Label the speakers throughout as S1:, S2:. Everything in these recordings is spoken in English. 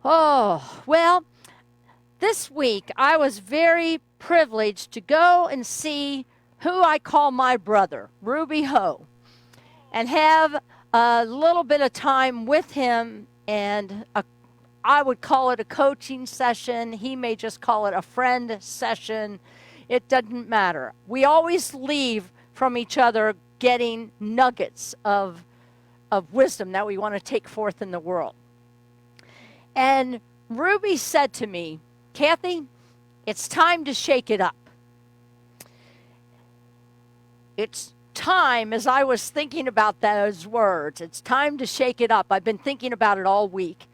S1: Oh, well, this week I was very privileged to go and see who I call my brother, Ruby Ho, and have a little bit of time with him and I would call it a coaching session. He may just call it a friend session. It doesn't matter. We always leave from each other getting nuggets of wisdom that we want to take forth in the world. And Ruby said to me, Kathy, it's time to shake it up. It's time, as I was thinking about those words, it's time to shake it up. I've been thinking about it all week.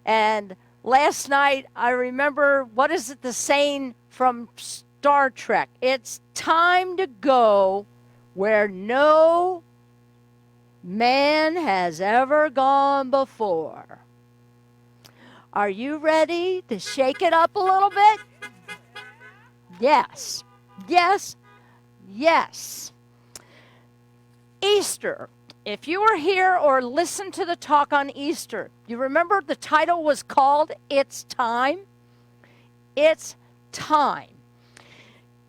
S1: And last night, I remember, what is it, the saying from Star Trek? It's time to go where no man has ever gone before. Are you ready to shake it up a little bit? Yes, yes, yes. Easter. If you were here or listened to the talk on Easter, you remember the title was called It's Time? It's time.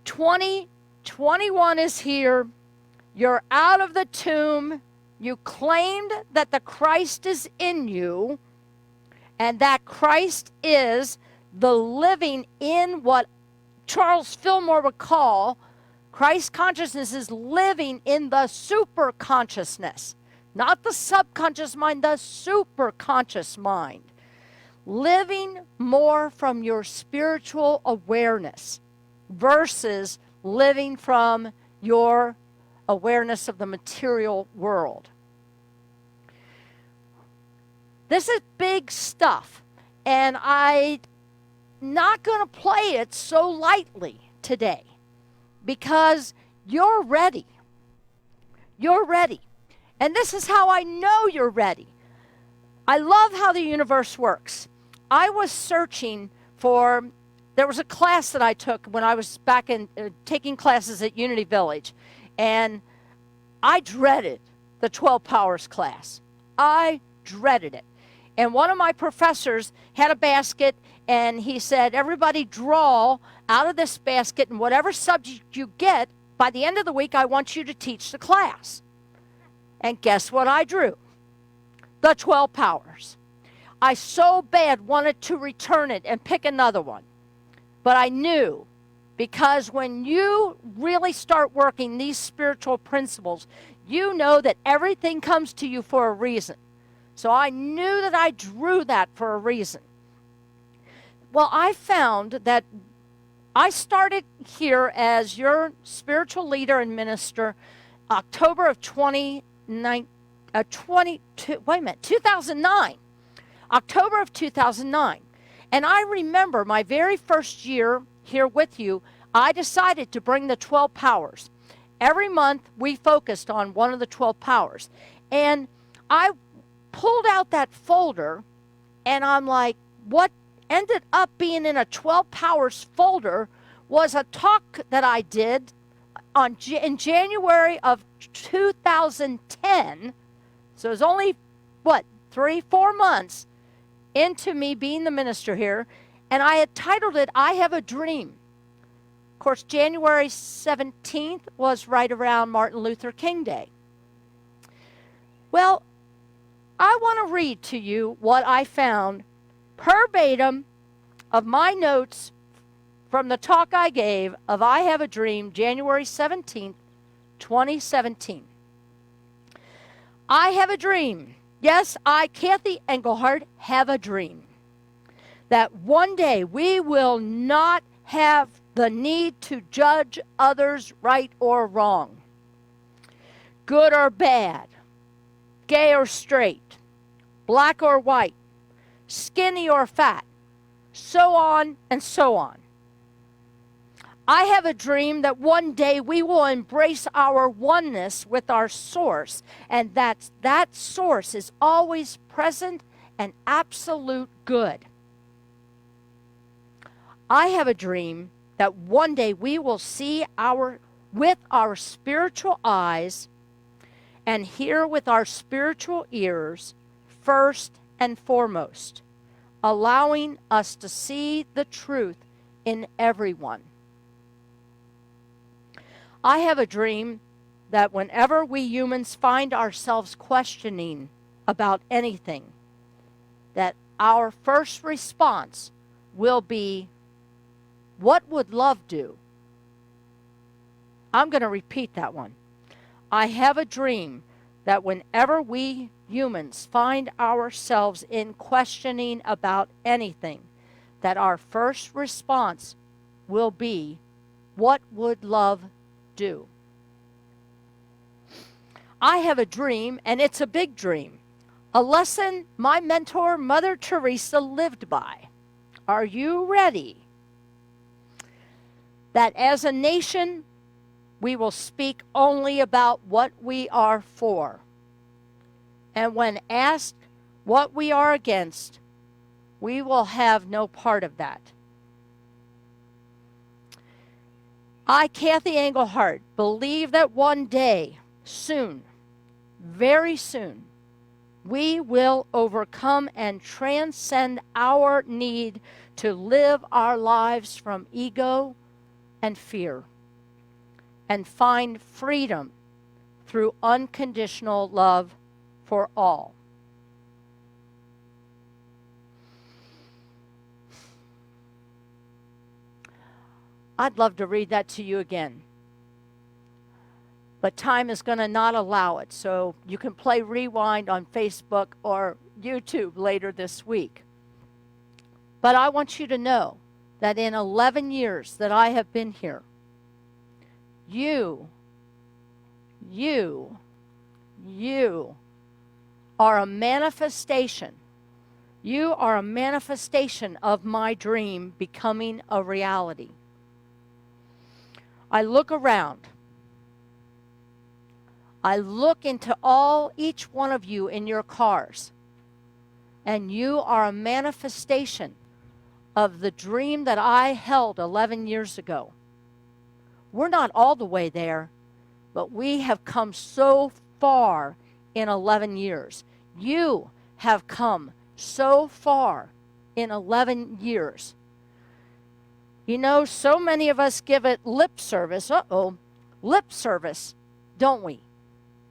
S1: 2021 is here. You're out of the tomb. You claimed that the Christ is in you, and that Christ is the living in what Charles Fillmore would call Christ consciousness is living in the super consciousness, not the subconscious mind, the super conscious mind. Living more from your spiritual awareness versus living from your awareness of the material world. This is big stuff, and I'm not going to play it so lightly today because you're ready. You're ready. And this is how I know you're ready. I love how the universe works. I was searching for, there was a class that I took when I was back in taking classes at Unity Village, and I dreaded the 12 Powers class. I dreaded it. And one of my professors had a basket, and he said, everybody draw out of this basket, and whatever subject you get, by the end of the week, I want you to teach the class. And guess what I drew? The 12 Powers. I so bad wanted to return it and pick another one. But I knew, because when you really start working these spiritual principles, you know that everything comes to you for a reason. So I knew that I drew that for a reason. Well, I found that I started here as your spiritual leader and minister October of 2009. October of 2009. And I remember my very first year here with you, I decided to bring the 12 Powers. Every month we focused on one of the 12 Powers. And I pulled out that folder, and I'm like, what ended up being in a 12 Powers folder was a talk that I did in January of 2010. So it was only, 3-4 months into me being the minister here, and I had titled it, I Have a Dream. Of course, January 17th was right around Martin Luther King Day. Well, I want to read to you what I found verbatim of my notes from the talk I gave of I Have a Dream, January 17th, 2017. I have a dream. Yes, I, Kathy Engelhardt, have a dream that one day we will not have the need to judge others right or wrong, good or bad, gay or straight, black or white, skinny or fat, so on and so on. I have a dream that one day we will embrace our oneness with our source, and that source is always present and absolute good. I have a dream that one day we will see with our spiritual eyes and hear with our spiritual ears first and foremost. allowing us to see the truth in everyone. I have a dream that whenever we humans find ourselves questioning about anything, that our first response will be, what would love do? I'm going to repeat that one. I have a dream that whenever we humans find ourselves in questioning about anything, that our first response will be, what would love do? I have a dream, and it's a big dream. A lesson my mentor, Mother Teresa, lived by. Are you ready? That as a nation, we will speak only about what we are for. And when asked what we are against, we will have no part of that. I, Kathy Engelhart, believe that one day, soon, very soon, we will overcome and transcend our need to live our lives from ego and fear, and find freedom through unconditional love for all. I'd love to read that to you again, but time is going to not allow it, so you can play rewind on Facebook or YouTube later this week. But I want you to know that in 11 years that I have been here, you are a manifestation. You are a manifestation of my dream becoming a reality. I look around. I look into each one of you in your cars, and you are a manifestation of the dream that I held 11 years ago. We're not all the way there, but we have come so far in 11 years. You have come so far in 11 years. You know, so many of us give it lip service. Lip service, don't we?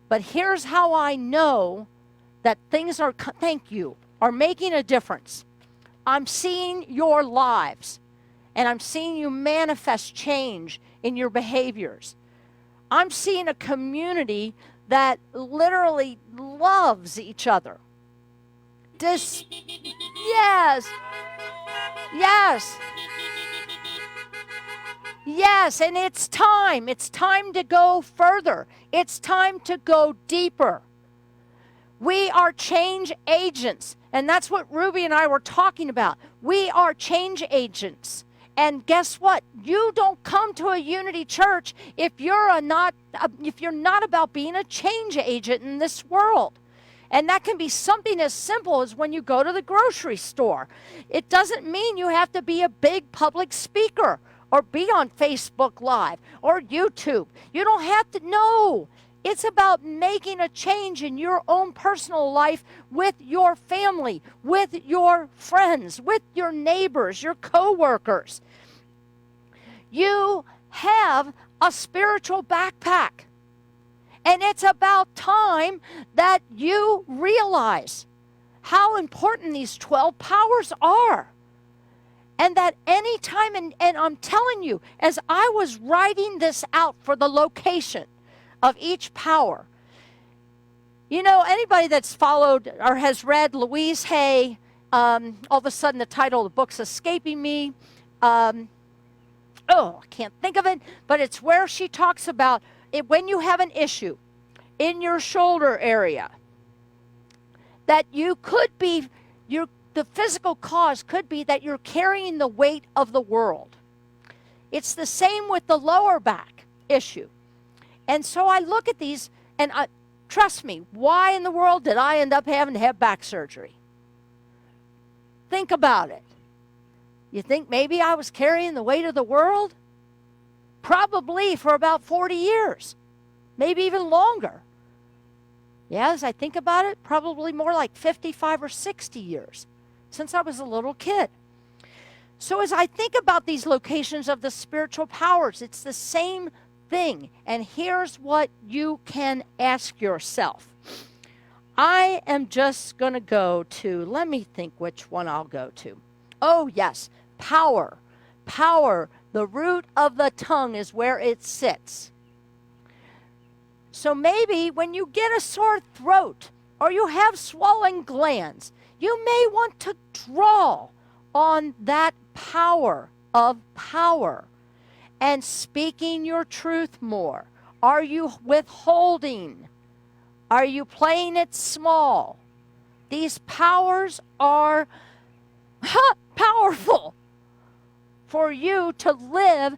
S1: But here's how I know that things are making a difference. I'm seeing your lives, and I'm seeing you manifest change in your behaviors. I'm seeing a community that literally loves each other. Yes. Yes, and it's time. It's time to go further. It's time to go deeper. We are change agents, and that's what Ruby and I were talking about. We are change agents. And guess what? You don't come to a Unity church if you're not about being a change agent in this world. And that can be something as simple as when you go to the grocery store. It doesn't mean you have to be a big public speaker or be on Facebook Live or YouTube. You don't have to know. It's about making a change in your own personal life with your family, with your friends, with your neighbors, your coworkers. You have a spiritual backpack. And it's about time that you realize how important these 12 powers are. And that any time, and I'm telling you, as I was writing this out for the location of each power, you know, anybody that's followed or has read Louise Hay, all of a sudden the title of the book's escaping me. I can't think of it, but it's where she talks about it when you have an issue in your shoulder area, that you could be, the physical cause could be that you're carrying the weight of the world. It's the same with the lower back issue. And so I look at these, and trust me, why in the world did I end up having to have back surgery? Think about it. You think maybe I was carrying the weight of the world? Probably for about 40 years, maybe even longer. Yeah, as I think about it, probably more like 55 or 60 years. since I was a little kid. So as I think about these locations of the spiritual powers, it's the same thing. And here's what you can ask yourself. I am just going to go to, let me think which one I'll go to. Oh, yes, power. Power, the root of the tongue is where it sits. So maybe when you get a sore throat or you have swollen glands, you may want to draw on that power of power and speaking your truth more. Are you withholding? Are you playing it small? These powers are powerful for you to live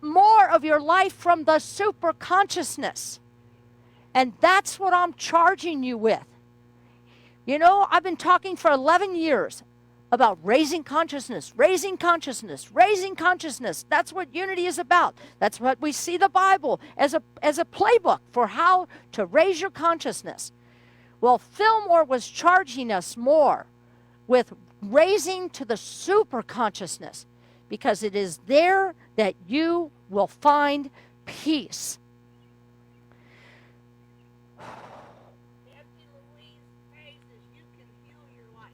S1: more of your life from the super consciousness. And that's what I'm charging you with. You know, I've been talking for 11 years about raising consciousness, raising consciousness, raising consciousness. That's what unity is about. That's what we see the Bible as a playbook for how to raise your consciousness. Well, Fillmore was charging us more with raising to the super consciousness, because it is there that you will find peace.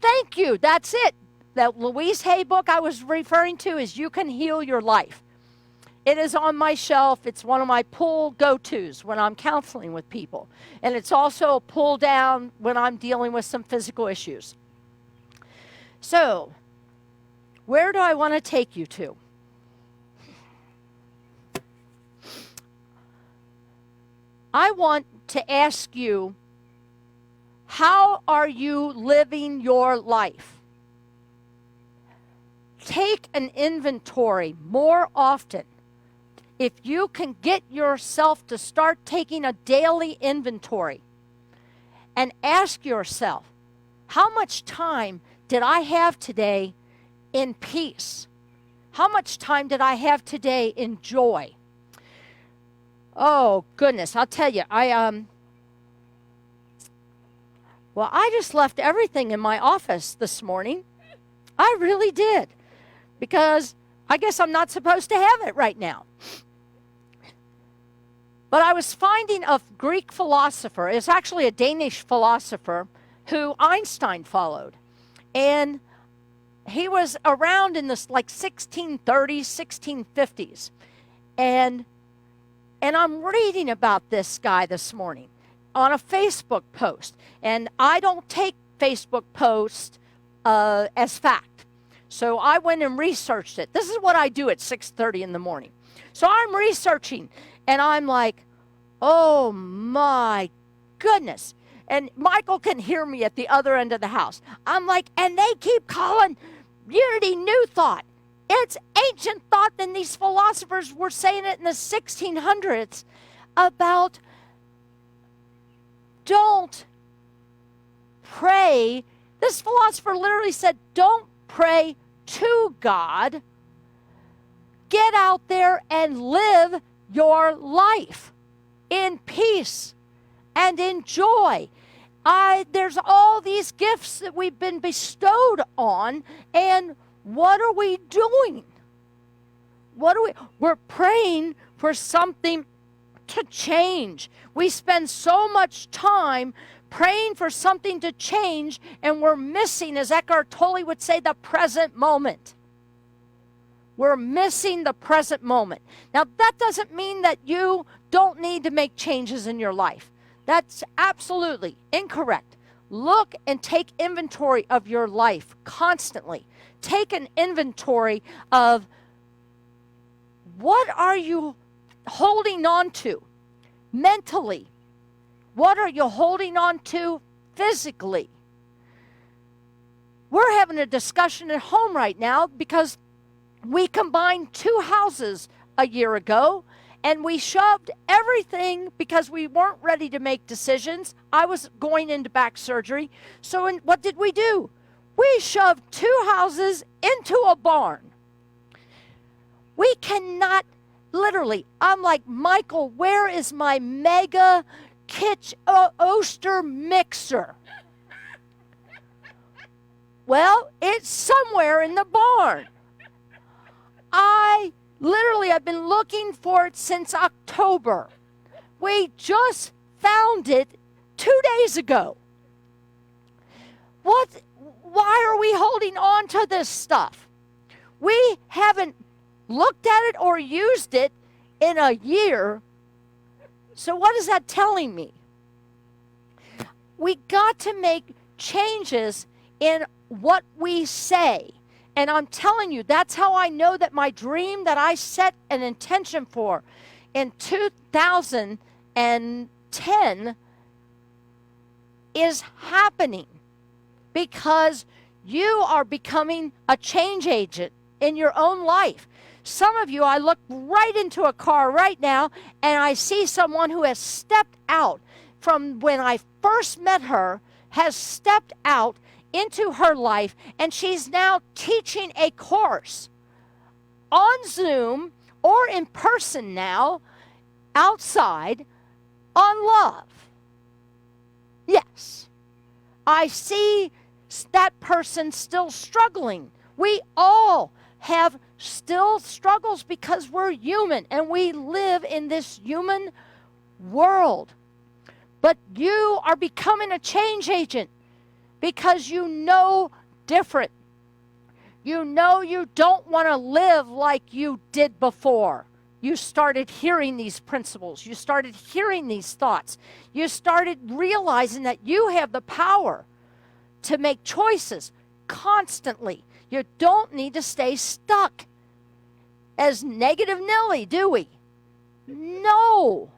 S1: Thank you. That's it. That Louise Hay book I was referring to is You Can Heal Your Life. It is on my shelf. It's one of my pull go-tos when I'm counseling with people. And it's also a pull down when I'm dealing with some physical issues. So, where do I want to take you to? I want to ask you, how are you living your life? Take an inventory more often. If you can get yourself to start taking a daily inventory and ask yourself, how much time did I have today in peace? How much time did I have today in joy? Oh, goodness, I'll tell you, I just left everything in my office this morning. I really did, because I guess I'm not supposed to have it right now. But I was finding a Greek philosopher. It's actually a Danish philosopher who Einstein followed. And he was around in this like 1630s, 1650s. And I'm reading about this guy this morning on a Facebook post. And I don't take Facebook posts as fact. So I went and researched it. This is what I do at 6:30 in the morning. So I'm researching, and I'm like, oh my goodness. And Michael can hear me at the other end of the house. I'm like, and they keep calling unity new thought. It's ancient thought, and these philosophers were saying it in the 1600s about don't pray. This philosopher literally said, don't pray to God. Get out there and live your life in peace and in joy. There's all these gifts that we've been bestowed on, and what are we doing? We're praying for something to change. We spend so much time praying for something to change, and we're missing, as Eckhart Tolle would say, the present moment. We're missing the present moment. Now, that doesn't mean that you don't need to make changes in your life. That's absolutely incorrect. Look and take inventory of your life constantly. Take an inventory of what are you holding on to mentally? What are you holding on to physically? We're having a discussion at home right now because we combined 2 houses a year ago, and we shoved everything because we weren't ready to make decisions. I was going into back surgery. So what did we do? We shoved 2 houses into a barn. We cannot, literally, I'm like, Michael, where is my mega Oster mixer? Well, it's somewhere in the barn. I've been looking for it since October. We just found it 2 days ago. Why are we holding on to this stuff? We haven't looked at it or used it in a year. So what is that telling me? We got to make changes in what we say. And I'm telling you, that's how I know that my dream that I set an intention for in 2010 is happening, because you are becoming a change agent in your own life. Some of you, I look right into a car right now and I see someone who has stepped out from when I first met her, has stepped out into her life, and she's now teaching a course on Zoom or in person now, outside, on love. Yes, I see that person still struggling. We all have still struggles because we're human and we live in this human world. But you are becoming a change agent because you know different. You know you don't want to live like you did before. You started hearing these principles. You started hearing these thoughts. You started realizing that you have the power to make choices constantly. You don't need to stay stuck as negative Nelly, do we? No.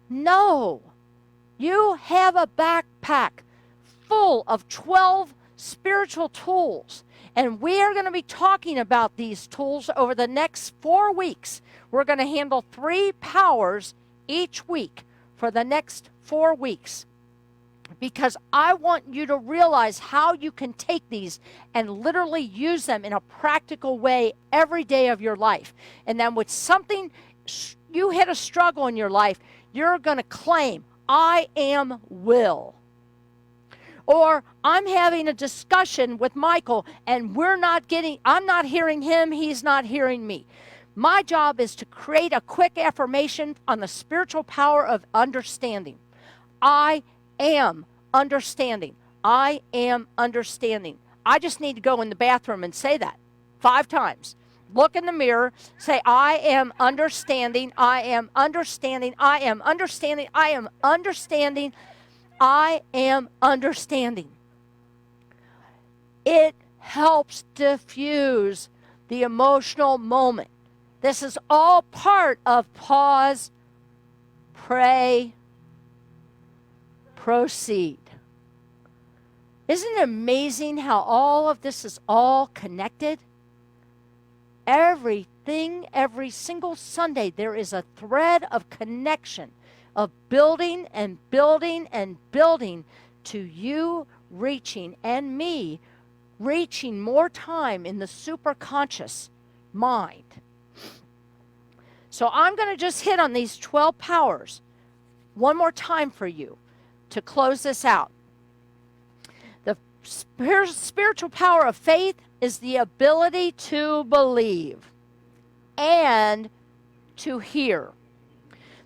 S1: No. You have a backpack full of 12 spiritual tools. And we are going to be talking about these tools over the next 4 weeks. We're going to handle 3 powers each week for the next 4 weeks. Because I want you to realize how you can take these and literally use them in a practical way every day of your life. And then with something, you hit a struggle in your life, you're going to claim, I am Will. Or I'm having a discussion with Michael and I'm not hearing him, he's not hearing me. My job is to create a quick affirmation on the spiritual power of understanding. I am understanding. I am understanding. I just need to go in the bathroom and say that 5 times. Look in the mirror, say, I am understanding, I am understanding, I am understanding, I am understanding, I am understanding. It helps diffuse the emotional moment. This is all part of pause, pray, proceed. Isn't it amazing how all of this is all connected? Everything, every single Sunday, there is a thread of connection, of building and building and building to you reaching and me reaching more time in the superconscious mind. So I'm going to just hit on these 12 powers one more time for you to close this out. The spiritual power of faith is the ability to believe and to hear.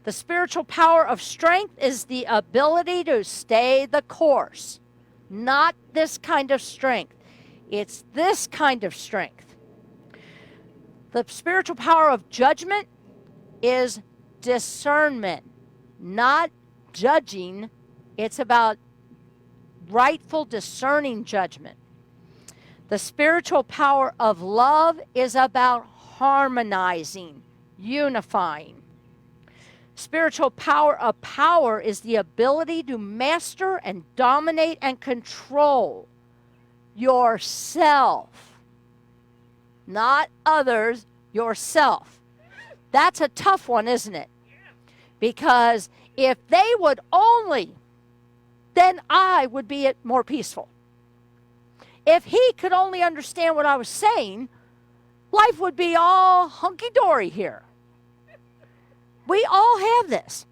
S1: The spiritual power of strength is the ability to stay the course. Not this kind of strength. It's this kind of strength. The spiritual power of judgment is discernment, not judging. It's about rightful discerning judgment. The spiritual power of love is about harmonizing, unifying. Spiritual power is the ability to master and dominate and control yourself. Not others, yourself. That's a tough one, isn't it? Because if they would only, then I would be more peaceful. If he could only understand what I was saying, life would be all hunky-dory here. We all have this.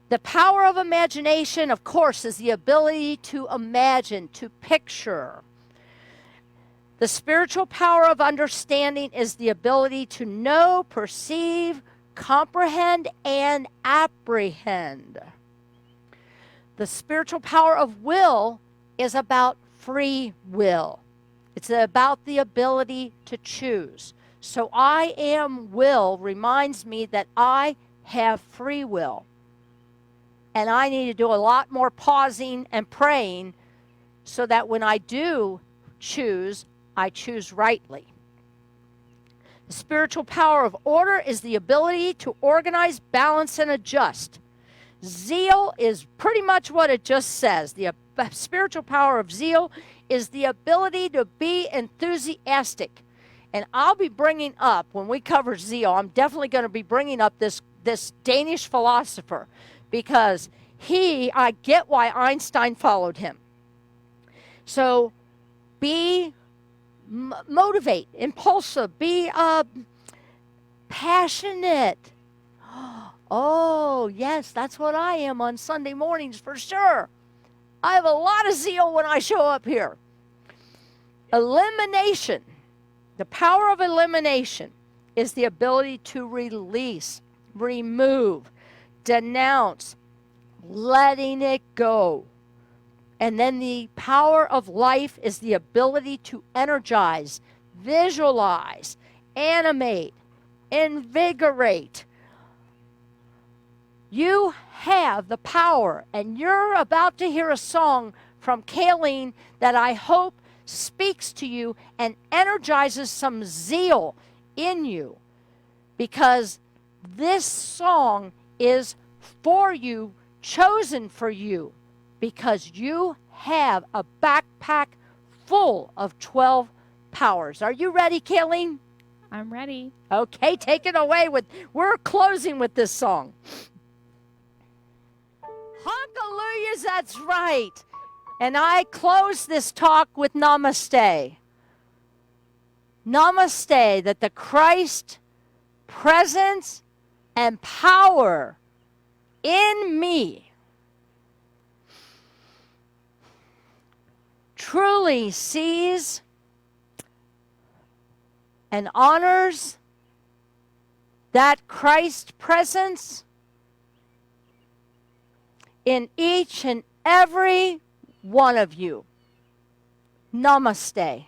S1: The power of imagination, of course, is the ability to imagine, to picture. The spiritual power of understanding is the ability to know, perceive, comprehend, and apprehend. The spiritual power of will is about free will. It's about the ability to choose. So I am will reminds me that I have free will. And I need to do a lot more pausing and praying so that when I do choose, I choose rightly. The spiritual power of order is the ability to organize, balance, and adjust. Zeal is pretty much what it just says. The spiritual power of zeal is the ability to be enthusiastic. And I'll be bringing up, when we cover zeal, I'm definitely going to be bringing up this Danish philosopher, because I get why Einstein followed him. So motivate, impulsive, be passionate. Oh, yes, that's what I am on Sunday mornings for sure. I have a lot of zeal when I show up here. Elimination. The power of elimination is the ability to release, remove, denounce, letting it go. And then the power of life is the ability to energize, visualize, animate, invigorate. You have the power, and you're about to hear a song from Kayleen that I hope speaks to you and energizes some zeal in you, because this song is for you, chosen for you, because you have a backpack full of 12 powers. Are you ready, Kayleen?
S2: I'm ready.
S1: Okay, take it away. We're closing with this song. Hallelujah, that's right. And I close this talk with namaste. Namaste, that the Christ presence and power in me truly sees and honors that Christ presence in each and every one of you. Namaste.